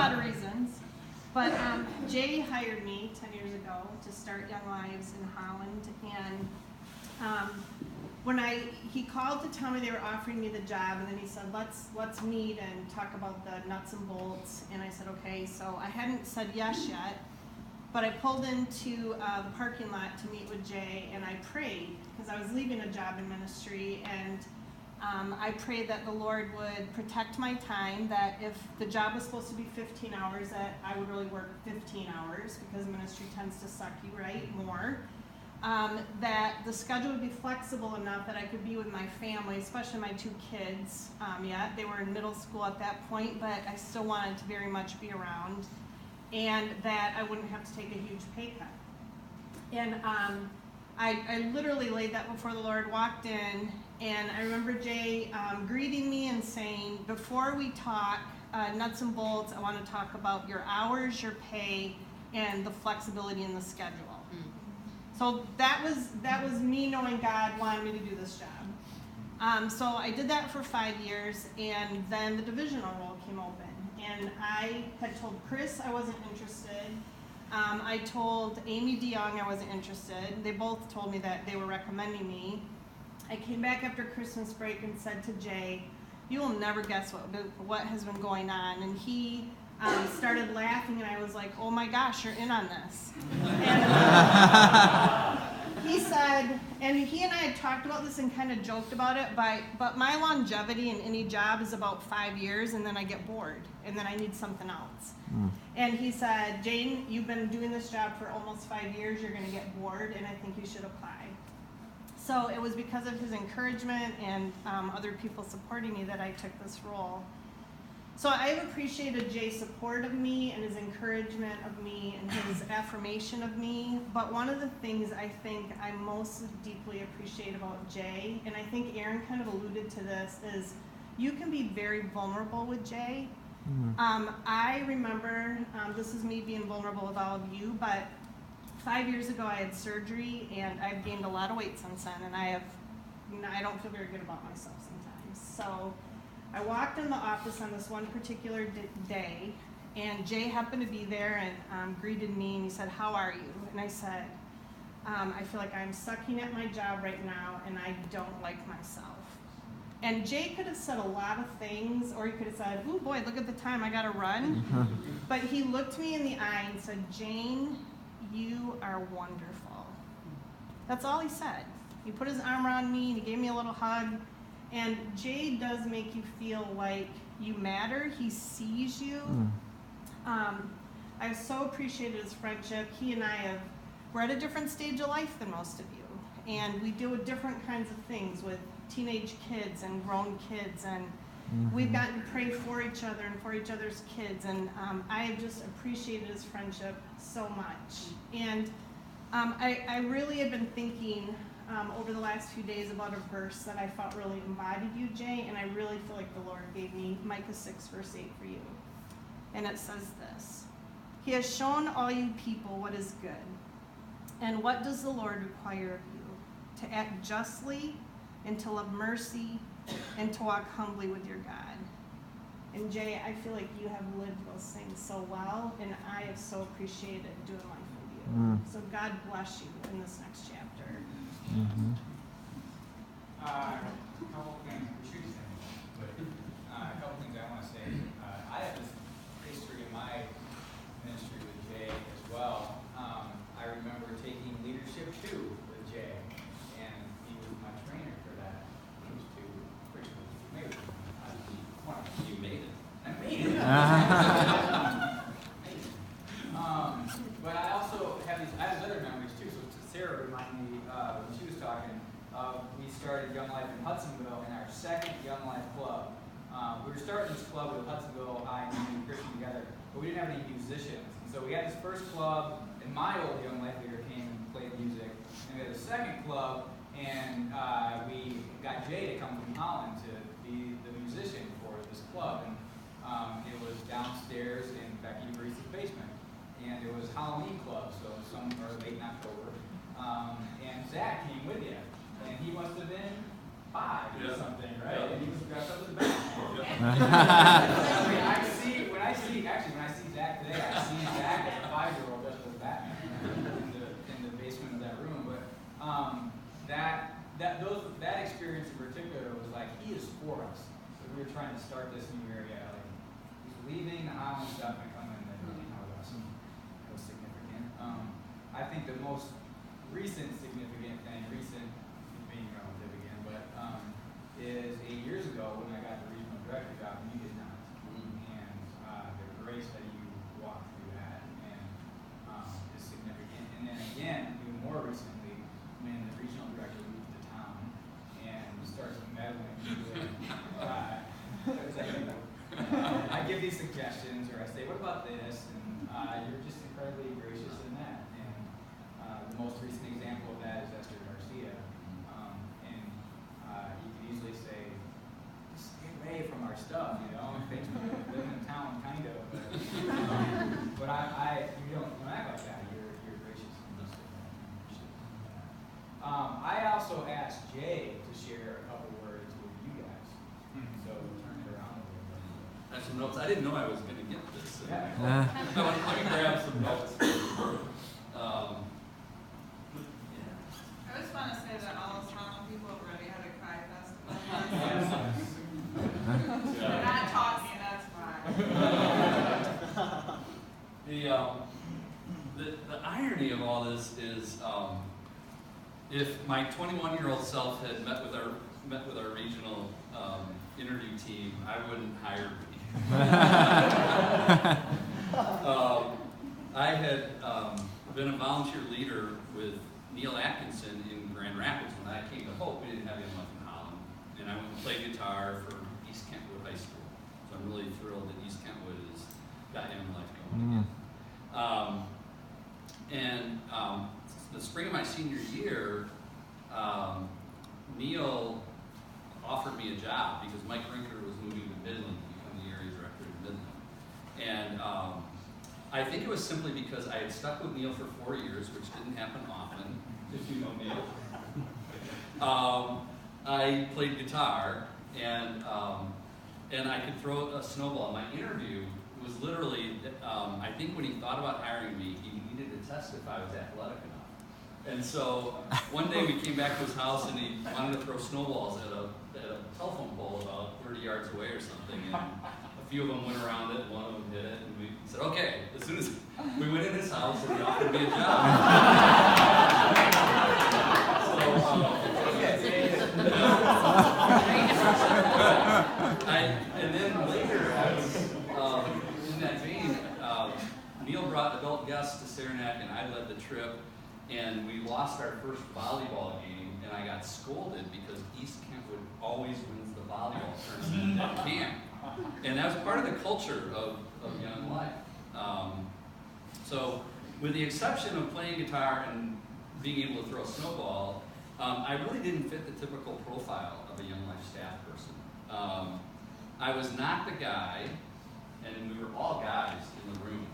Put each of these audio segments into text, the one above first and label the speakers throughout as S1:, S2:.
S1: lot of reasons. But Jay hired me 10 years ago to start Young Lives in Holland, and when he called to tell me they were offering me the job, and then he said, let's meet and talk about the nuts and bolts, and I said, okay. So I hadn't said yes yet, but I pulled into the parking lot to meet with Jay, and I prayed, because I was leaving a job in ministry, and I prayed that the Lord would protect my time, that if the job was supposed to be 15 hours, that I would really work 15 hours, because ministry tends to suck you, right, more. That the schedule would be flexible enough that I could be with my family, especially my 2 kids. They were in middle school at that point, but I still wanted to very much be around, and that I wouldn't have to take a huge pay cut. And I literally laid that before the Lord, walked in, and I remember Jay greeting me and saying, before we talk nuts and bolts, I want to talk about your hours, your pay, and the flexibility in the schedule. So that was me knowing God wanted me to do this job. So I did that for 5 years, and then the divisional role came open. And I had told Chris I wasn't interested. I told Amy DeYoung I wasn't interested. They both told me that they were recommending me. I came back after Christmas break and said to Jay, you will never guess what has been going on. And he started laughing, and I was like, oh my gosh, you're in on this. And he said, and he and I had talked about this and kind of joked about it, but my longevity in any job is about 5 years, and then I get bored, and then I need something else. And he said, Jane, you've been doing this job for almost 5 years, you're going to get bored, and I think you should apply. So it was because of his encouragement and other people supporting me that I took this role. So I've appreciated Jay's support of me and his encouragement of me and his affirmation of me. But one of the things I think I most deeply appreciate about Jay, and I think Aaron kind of alluded to this, is you can be very vulnerable with Jay. I remember, this is me being vulnerable with all of you, but 5 years ago I had surgery, and I've gained a lot of weight since then, and I don't feel very good about myself sometimes. So I walked in the office on this one particular day, and Jay happened to be there and greeted me, and he said, how are you? And I said, I feel like I'm sucking at my job right now, and I don't like myself. And Jay could have said a lot of things, or he could have said, oh boy, look at the time, I gotta run. But he looked me in the eye and said, Jane, you are wonderful. That's all he said. He put his arm around me, and he gave me a little hug. And Jay does make you feel like you matter. He sees you. I've so appreciated his friendship. He and we're at a different stage of life than most of you. And we deal with different kinds of things with teenage kids and grown kids. And we've gotten to pray for each other and for each other's kids. And I have just appreciated his friendship so much. And I really have been thinking over the last few days about a verse that I felt really embodied you, Jay, and I really feel like the Lord gave me Micah 6, verse 8 for you. And it says this, He has shown all you people what is good. And what does the Lord require of you? To act justly, and to love mercy, and to walk humbly with your God. And Jay, I feel like you have lived those things so well, and I have so appreciated doing life with you. So God bless you in this next chapter.
S2: A couple things, we should say, but a couple things I want to say. I have this history in my ministry with Jay as well. I remember taking leadership 2 with Jay, and he was my trainer for that. He was too pretty maybe.
S3: You made it.
S2: I made it. But I also have other memories too. So Sarah reminded me when she was talking. We started Young Life in Hudsonville in our second Young Life club. We were starting this club with Hudsonville High and Christian together, but we didn't have any musicians. And so we had this first club, and my old Young Life leader came and played music. And we had a second club, and we got Jay to come from Holland to be the musician for this club. And it was downstairs in Becky Reese's basement. And it was Halloween club, so late in October. And Zach came with you. And he must have been 5 or something, right? And he was dressed up as Batman. When I see when I see Zach today, I see Zach as a 5-year-old just with Batman in the basement of that room. But that experience in particular was like, he is for us. So we were trying to start this new area. Like, he's leaving the Highland stuff and coming and really how it was significant. I think the most recent significant thing, recent being relative again, but is 8 years ago when I got the regional director job and you did not. And the grace that you walked through that and is significant. And then again, even more recently, when the regional director moved to town and starts meddling with I give these suggestions or I say, what about this? And you're just incredibly gracious in that. And the most recent example of that is Esther Garcia. And you could easily say, just stay away from our stuff, you know, things we live in town, kind of. But you don't act like that. You're gracious in this. I also asked Jay to share a couple words with you guys. So turn it around a little bit.
S3: I have some notes. I didn't know I was going to get this.
S2: Yeah.
S3: Let me grab some notes.
S4: I just want to say that all those Toronto people have already had a cry festival. They're not talking, that's why.
S3: The irony of all this is, if my 21-year-old self had met with our regional interview team, I wouldn't hire me. I had been a volunteer leader with Neil Atkinson in Grand Rapids when I came to Hope. We didn't have Young Life in Holland, and I went and played guitar for East Kentwood High School. So I'm really thrilled that East Kentwood has got Young Life going again. The spring of my senior year, Neil offered me a job because Mike Rinker was moving to Midland to become the area director in Midland. And I think it was simply because I had stuck with Neil for 4 years, which didn't happen often, if you know Neil. I played guitar, and I could throw a snowball. My interview was literally, I think when he thought about hiring me, he needed to test if I was athletic enough. And so one day we came back to his house and he wanted to throw snowballs at a telephone pole about 30 yards away or something. And a few of them went around it, one of them hit it, and we said, okay. As soon as we went in his house and he offered me a job. And then later, I was in that vein, Neil brought adult guests to Saranac and I led the trip. And we lost our first volleyball game, and I got scolded because East Kentwood always wins the volleyball tournament at camp. And that was part of the culture of Young Life. So with the exception of playing guitar and being able to throw a snowball, I really didn't fit the typical profile of a Young Life staff person. I was not the guy, and we were all guys in the room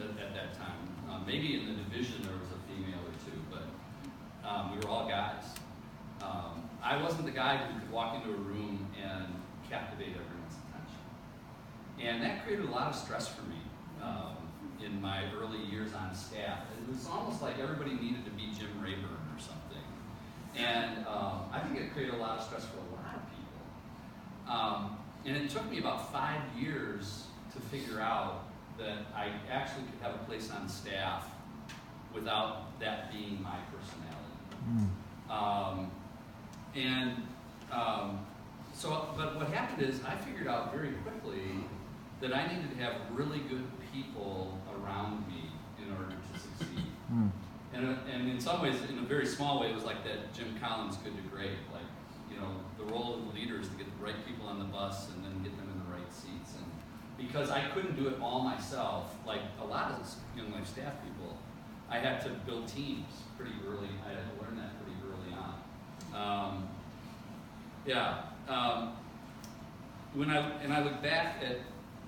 S3: at that time. Maybe in the division there was a female or two, but we were all guys. I wasn't the guy who could walk into a room and captivate everyone's attention. And that created a lot of stress for me in my early years on staff. It was almost like everybody needed to be Jim Rayburn or something. And I think it created a lot of stress for a lot of people. And it took me about 5 years to figure out that I actually could have a place on staff without that being my personality. But what happened is I figured out very quickly that I needed to have really good people around me in order to succeed. And in some ways, in a very small way, it was like that Jim Collins Good to Great. Like, you know, the role of the leader is to get the right people on the bus and then get them in the right seats. And because I couldn't do it all myself, like a lot of Young Life staff people, I had to build teams pretty early. I had to learn that pretty early on. When I look back at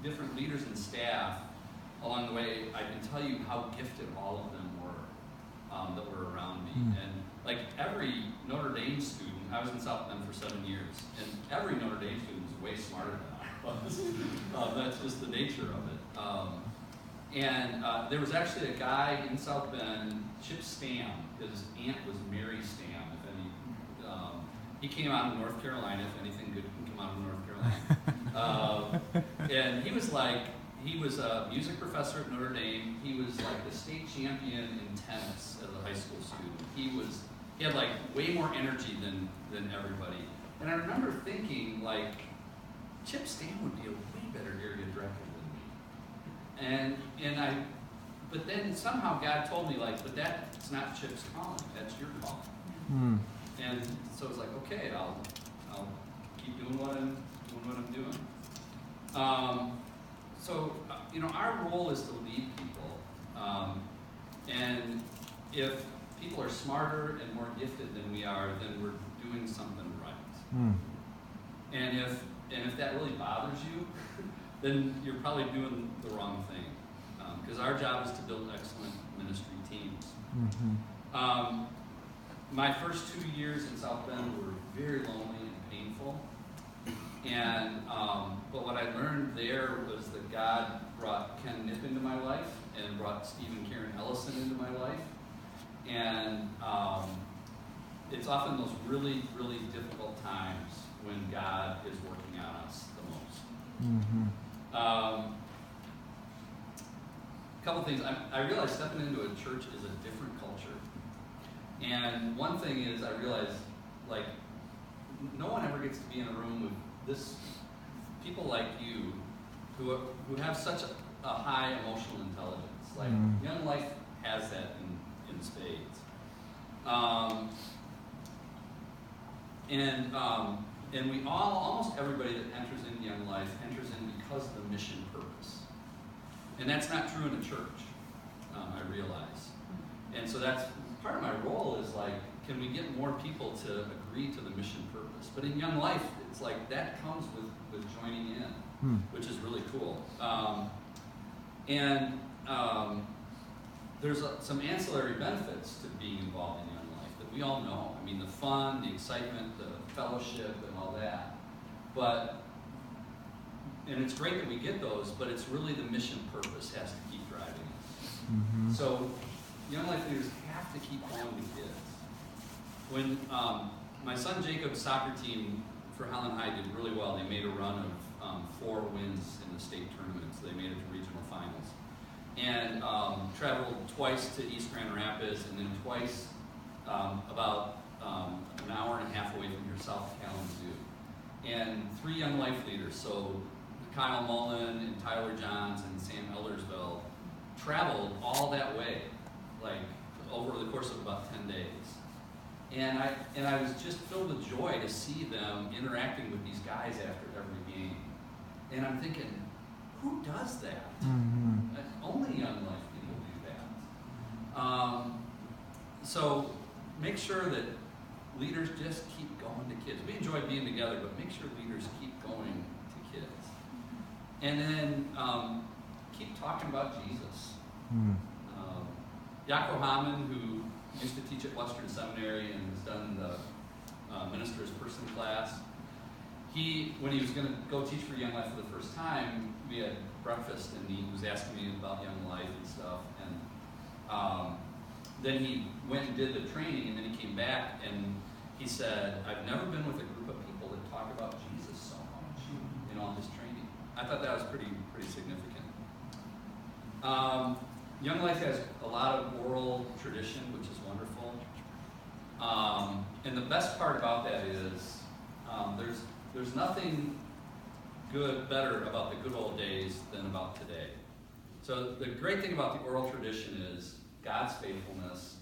S3: different leaders and staff along the way, I can tell you how gifted all of them were that were around me. And like every Notre Dame student, I was in South Bend for 7 years, and every Notre Dame student was way smarter than I was. That's just the nature of it. And there was actually a guy in South Bend, Chip Stam. His aunt was Mary Stam. If any, he came out of North Carolina. If anything good can come out of North Carolina. And he was a music professor at Notre Dame. He was like the state champion in tennis as a high school student. He had like way more energy than everybody. And I remember thinking like, Chip Stam would be a way better area director than me. But then somehow God told me like, but that's not Chip's calling, that's your calling. And so I was like, okay, I'll keep doing what I'm doing. Our role is to lead people. And if people are smarter and more gifted than we are, then we're doing something right. And if that really bothers you, then you're probably doing the wrong thing. Because our job is to build excellent ministry teams. My first 2 years in South Bend were very lonely and painful. But what I learned there was that God brought Ken Knipp into my life and brought Steve and Karen Ellison into my life. And it's often those really, really difficult times when God is working on us the most. A couple things. I realized stepping into a church is a different culture. And one thing is I realized, like, no one ever gets to be in a room with people like you who have such a high emotional intelligence. Like, Young Life has that in spades. And we almost everybody that enters into Young Life enters in because of the mission purpose. And that's not true in a church, I realize. And so that's part of my role is like, can we get more people to agree to the mission purpose? But in Young Life, it's like that comes with joining in, which is really cool. There's some ancillary benefits to being involved in Young Life that we all know. I mean, the fun, the excitement, the fellowship, and all that. And it's great that we get those, but it's really the mission purpose has to keep driving us. So Young Life leaders have to keep going to kids. When my son Jacob's soccer team for Helen High did really well, they made a run of 4 wins in the state tournament, so they made it to regional finals. And traveled twice to East Grand Rapids, and then twice about an hour and a half away from here, south of Kalamazoo. And 3 Young Life leaders, so Kyle Mullen and Tyler Johns and Sam Eldersville, traveled all that way, like over the course of about 10 days. And I was just filled with joy to see them interacting with these guys after every game. And I'm thinking, who does that? Only Young Life people do that. So make sure that leaders just keep going to kids. We enjoy being together, but make sure leaders keep going to kids. And then keep talking about Jesus. Yaakov Haman, who used to teach at Western Seminary and has done the minister's person class, when he was going to go teach for Young Life for the first time, we had breakfast and he was asking me about Young Life and stuff. And then he went and did the training, and then he came back and he said, I've never been with a group of people that talk about Jesus so much in all his training. I thought that was pretty significant. Young Life has a lot of oral tradition, which is wonderful. And the best part about that is there's nothing better about the good old days than about today. So the great thing about the oral tradition is God's faithfulness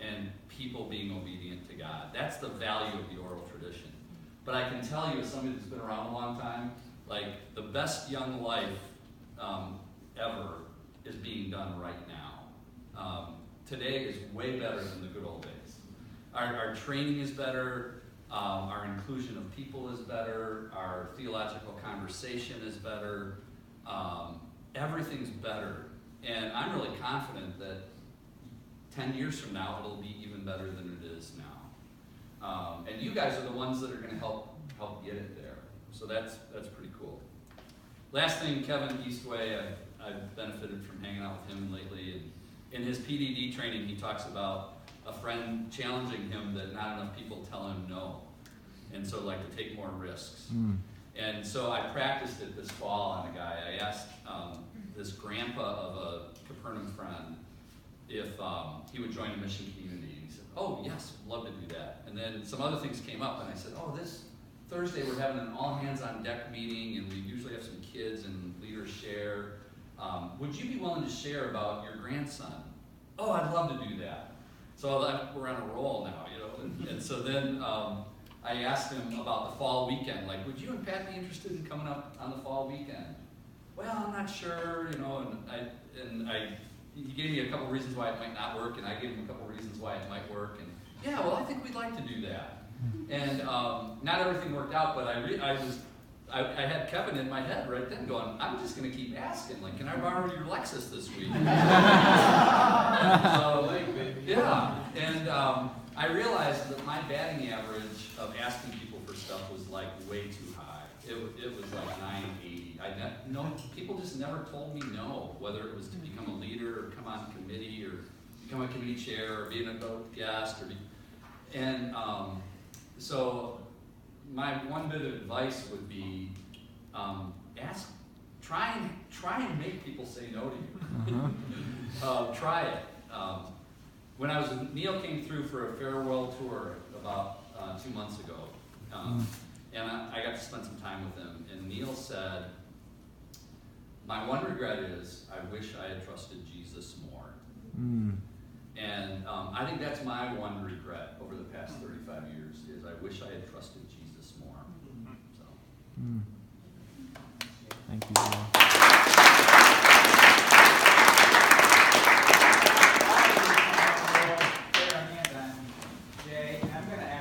S3: and people being obedient to God. That's the value of the oral tradition. But I can tell you, as somebody that's been around a long time, like the best Young Life ever is being done right now. Today is way better than the good old days. Our training is better, our inclusion of people is better, our theological conversation is better, everything's better. And I'm really confident that 10 years from now, it'll be even better than it is now. And you guys are the ones that are going to help get it there. So that's pretty cool. Last thing, Kevin Eastway, I've benefited from hanging out with him lately. And in his PDD training, he talks about a friend challenging him that not enough people tell him no, and so like to take more risks. And so I practiced it this fall on a guy. I asked this grandpa of a Capernaum friend if he would join a mission community. He said, "Oh yes, love to do that." And then some other things came up, and I said, "Oh, this Thursday we're having an all hands on deck meeting, and we usually have some kids and leaders share. Would you be willing to share about your grandson?" "Oh, I'd love to do that." So we're on a roll now, you know. And so then I asked him about the fall weekend. Like, would you and Pat be interested in coming up on the fall weekend? "Well, I'm not sure, you know." He gave me a couple reasons why it might not work, and I gave him a couple reasons why it might work. And yeah, well, I think we'd like to do that. And not everything worked out, but I had Kevin in my head right then going, I'm just going to keep asking, like, can I borrow your Lexus this week? Yeah, and I realized that my batting average of asking people for stuff was like way too high. It was like 980. People just never told me no, whether it was to become a leader or come on committee or become a committee chair or be an adult guest so my one bit of advice would be try and make people say no to you. Try it. When I was Neil came through for a farewell tour about 2 months ago, and I got to spend some time with him, and Neil said, "My one regret is I wish I had trusted Jesus more." And I think that's my one regret over the past 35 years is I wish I had trusted Jesus more. So.
S5: Thank you, Joel.